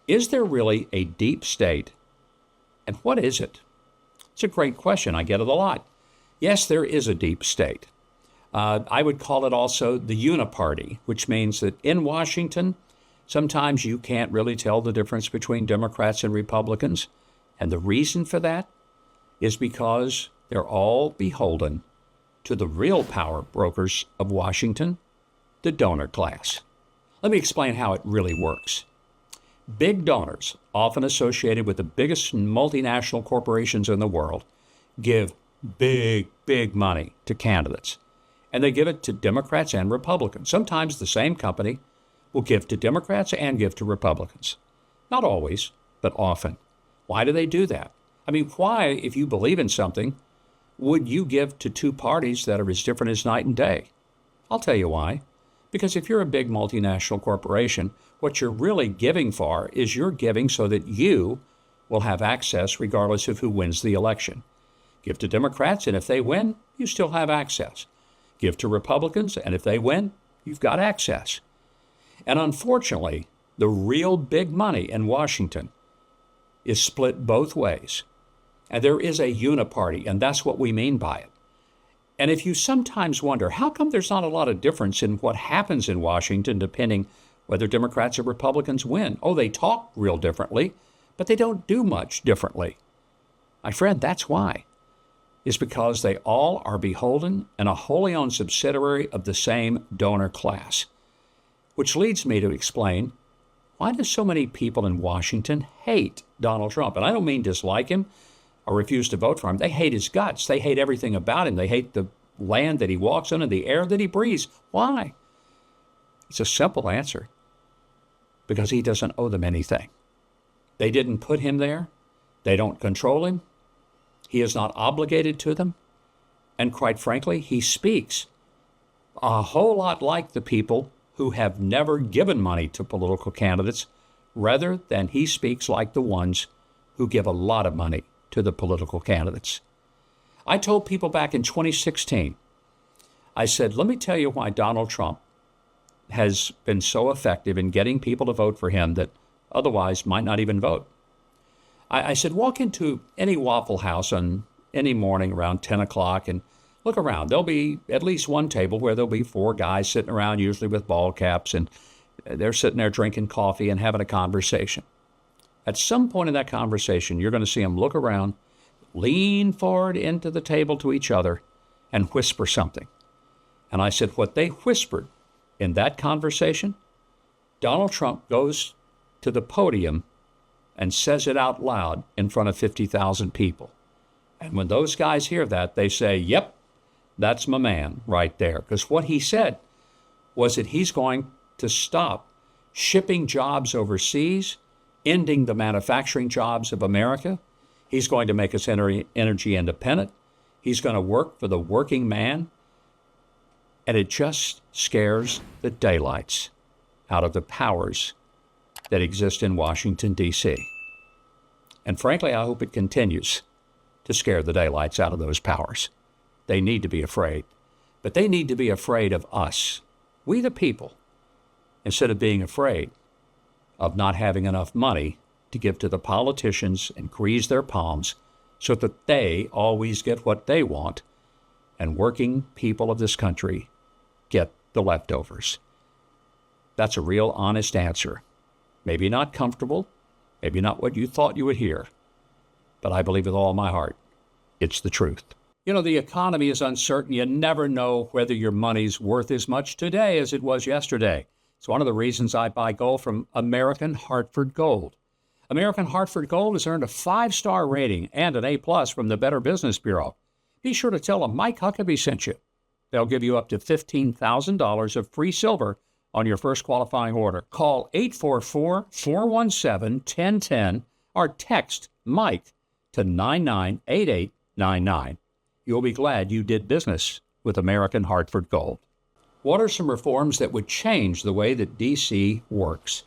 Is there really a deep state? And what is it? It's a great question. I get it a lot. Yes, there is a deep state. I would call it also the uniparty, which means that in Washington, sometimes you can't really tell the difference between Democrats and Republicans. And the reason for that is because they're all beholden to the real power brokers of Washington, the donor class. Let me explain how it really works. Big donors, often associated with the biggest multinational corporations in the world, give big money to candidates. And they give it to Democrats and Republicans. Sometimes the same company will give to Democrats and give to Republicans. Not always, but often. Why do they do that? I mean, why, if you believe in something, would you give to two parties that are as different as night and day? I'll tell you why. Because if you're a big multinational corporation, what you're really giving for is you're giving so that you will have access regardless of who wins the election. Give to Democrats, and if they win, you still have access. Give to Republicans, and if they win, you've got access. And unfortunately, the real big money in Washington is split both ways. And there is a uniparty, and that's what we mean by it. And if you sometimes wonder, how come there's not a lot of difference in what happens in Washington depending whether Democrats or Republicans win? Oh, they talk real differently, but they don't do much differently. My friend, that's why. It's because they all are beholden and a wholly owned subsidiary of the same donor class. Which leads me to explain, why do so many people in Washington hate Donald Trump? And I don't mean dislike him or refuse to vote for him. They hate his guts. They hate everything about him. They hate the land that he walks on and the air that he breathes. Why? It's a simple answer. Because he doesn't owe them anything. They didn't put him there. They don't control him. He is not obligated to them. And quite frankly, he speaks a whole lot like the people who have never given money to political candidates, rather than he speaks like the ones who give a lot of money to the political candidates. I told people back in 2016, I said, let me tell you why Donald Trump has been so effective in getting people to vote for him that otherwise might not even vote. I said, walk into any Waffle House on any morning around 10 o'clock and look around. There'll be at least one table where there'll be four guys sitting around, usually with ball caps, and they're sitting there drinking coffee and having a conversation. At some point in that conversation, you're going to see them look around, lean forward into the table to each other, and whisper something. And I said, what they whispered in that conversation, Donald Trump goes to the podium and says it out loud in front of 50,000 people. And when those guys hear that, they say, yep, that's my man right there. Because what he said was that he's going to stop shipping jobs overseas, ending the manufacturing jobs of America. He's going to make us energy independent. He's going to work for the working man. And it just scares the daylights out of the powers that exist in Washington, D.C. And frankly, I hope it continues to scare the daylights out of those powers. They need to be afraid. But they need to be afraid of us, we the people, instead of being afraid of not having enough money to give to the politicians and grease their palms so that they always get what they want and working people of this country get the leftovers. That's a real honest answer. Maybe not comfortable, maybe not what you thought you would hear, but I believe with all my heart, it's the truth. You know, the economy is uncertain. You never know whether your money's worth as much today as it was yesterday. It's one of the reasons I buy gold from American Hartford Gold. American Hartford Gold has earned a 5-star rating and an A+ from the Better Business Bureau. Be sure to tell them Mike Huckabee sent you. They'll give you up to $15,000 of free silver on your first qualifying order. Call 844-417-1010 or text Mike to 998899. You'll be glad you did business with American Hartford Gold. What are some reforms that would change the way that D.C. works?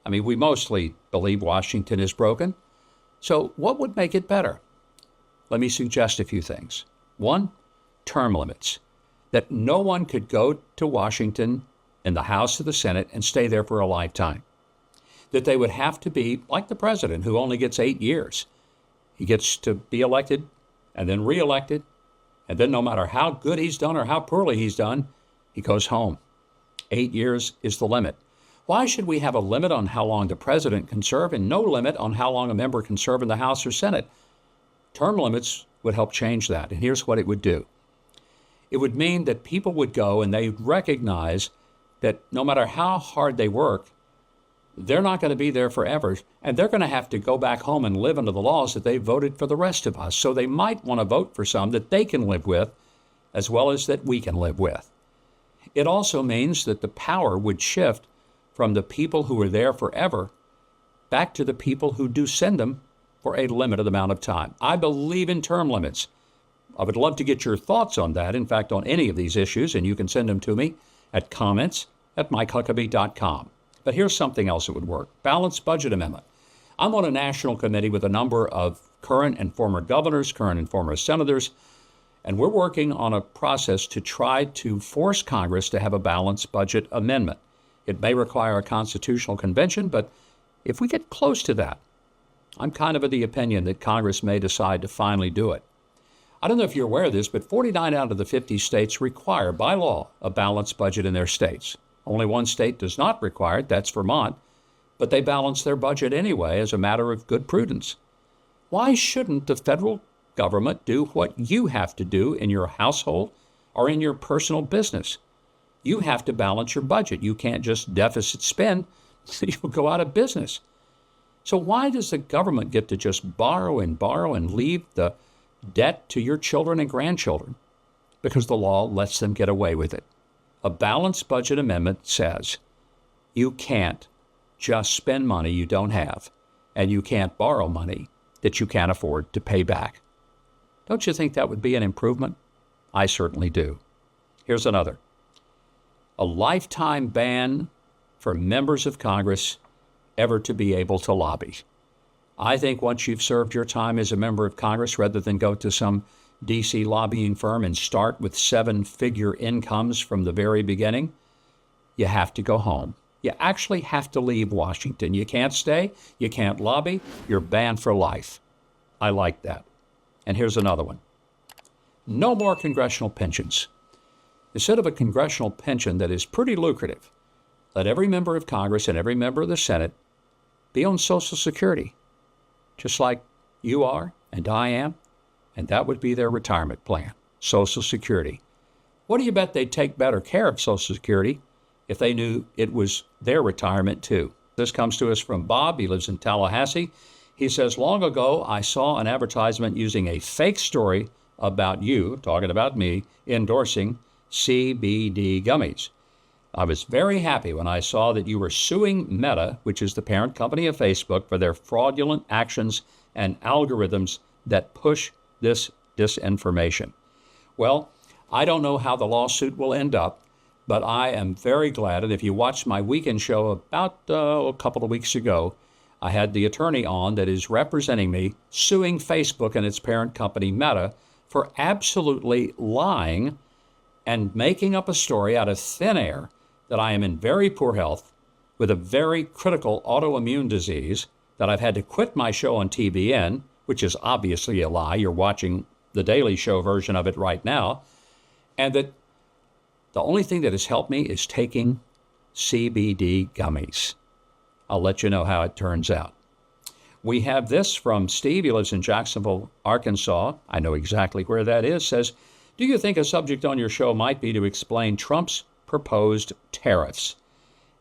I mean, we mostly believe Washington is broken. So what would make it better? Let me suggest a few things. One, term limits. That no one could go to Washington in the House or the Senate and stay there for a lifetime. that they would have to be like the president, who only gets 8 years. He gets to be elected and then reelected, and then no matter how good he's done or how poorly he's done, he goes home. 8 years is the limit. Why should we have a limit on how long the president can serve and no limit on how long a member can serve in the House or Senate? Term limits would help change that, and here's what it would do. It would mean that people would go and they'd recognize that no matter how hard they work, they're not going to be there forever, and they're going to have to go back home and live under the laws that they voted for the rest of us. So they might want to vote for some that they can live with, as well as that we can live with. It also means that the power would shift from the people who are there forever back to the people who do send them for a limited amount of time. I believe in term limits. I would love to get your thoughts on that, in fact, on any of these issues, and you can send them to me at comments@MikeHuckabee.com. But here's something else that would work. Balanced budget amendment. I'm on a national committee with a number of current and former governors, current and former senators, and we're working on a process to try to force Congress to have a balanced budget amendment. It may require a constitutional convention, but if we get close to that, I'm kind of the opinion that Congress may decide to finally do it. I don't know if you're aware of this, but 49 out of the 50 states require, by law, a balanced budget in their states. Only one state does not require it, that's Vermont, but they balance their budget anyway as a matter of good prudence. Why shouldn't the federal government do what you have to do in your household or in your personal business? You have to balance your budget. You can't just deficit spend, you'll go out of business. So why does the government get to just borrow and leave the debt to your children and grandchildren? Because the law lets them get away with it. A balanced budget amendment says you can't just spend money you don't have, and you can't borrow money that you can't afford to pay back. Don't you think that would be an improvement? I certainly do. Here's another. A lifetime ban for members of Congress ever to be able to lobby. I think once you've served your time as a member of Congress, rather than go to some D.C. lobbying firm and start with 7-figure incomes from the very beginning, you have to go home. You actually have to leave Washington. You can't stay. You can't lobby. You're banned for life. I like that. And here's another one. No more congressional pensions. Instead of a congressional pension that is pretty lucrative, let every member of Congress and every member of the Senate be on Social Security, just like you are and I am, and that would be their retirement plan, Social Security. What do you bet they'd take better care of Social Security if they knew it was their retirement too? This comes to us from Bob. He lives in Tallahassee. He says, long ago, I saw an advertisement using a fake story about you, talking about me, endorsing CBD gummies. I was very happy when I saw that you were suing Meta, which is the parent company of Facebook, for their fraudulent actions and algorithms that push this disinformation. Well, I don't know how the lawsuit will end up, but I am very glad. And if you watched my weekend show about a couple of weeks ago, I had the attorney on that is representing me suing Facebook and its parent company Meta for absolutely lying and making up a story out of thin air that I am in very poor health with a very critical autoimmune disease, that I've had to quit my show on TBN, which is obviously a lie. You're watching the Daily Show version of it right now. And that the only thing that has helped me is taking CBD gummies. I'll let you know how it turns out. We have this from Steve. He lives in Jacksonville, Arkansas. I know exactly where that is. Says, do you think a subject on your show might be to explain Trump's proposed tariffs?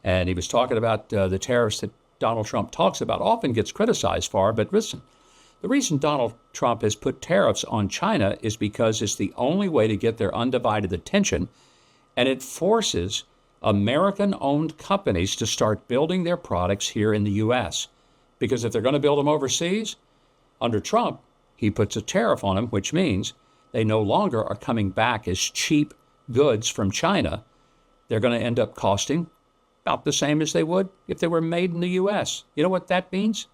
And he was talking about the tariffs that Donald Trump talks about, often gets criticized for. But listen, the reason Donald Trump has put tariffs on China is because it's the only way to get their undivided attention, and it forces American-owned companies to start building their products here in the U.S. Because if they're going to build them overseas, under Trump, he puts a tariff on them, which means they no longer are coming back as cheap goods from China. They're going to end up costing about the same as they would if they were made in the U.S. You know what that means?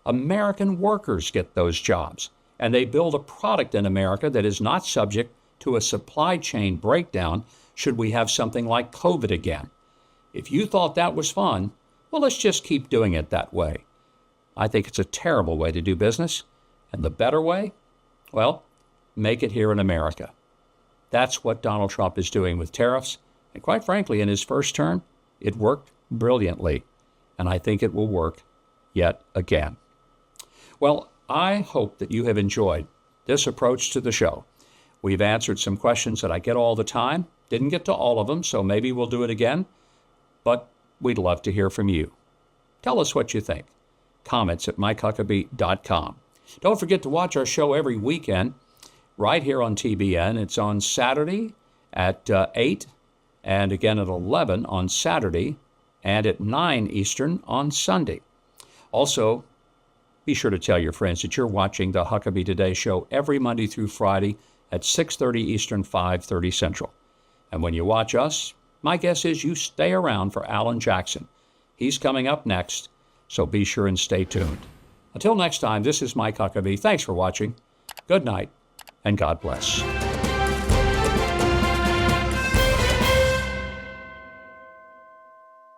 American workers get those jobs, and they build a product in America that is not subject to a supply chain breakdown should we have something like COVID again. If you thought that was fun, Well, let's just keep doing it that way. I think it's a terrible way to do business. And the better way? Well, make it here in America. That's what Donald Trump is doing with tariffs. And quite frankly, in his first term, it worked brilliantly. And I think it will work yet again. Well, I hope that you have enjoyed this approach to the show. We've answered some questions that I get all the time. Didn't get to all of them, so maybe we'll do it again. But we'd love to hear from you. Tell us what you think. Comments at MikeHuckabee.com. Don't forget to watch our show every weekend right here on TBN. It's on Saturday at 8 and again at 11 on Saturday and at 9 Eastern on Sunday. Also, be sure to tell your friends that you're watching the Huckabee Today show every Monday through Friday at 6:30 Eastern, 5:30 Central. And when you watch us, my guess is you stay around for Alan Jackson. He's coming up next, so be sure and stay tuned. Until next time, this is Mike Huckabee. Thanks for watching. Good night, and God bless.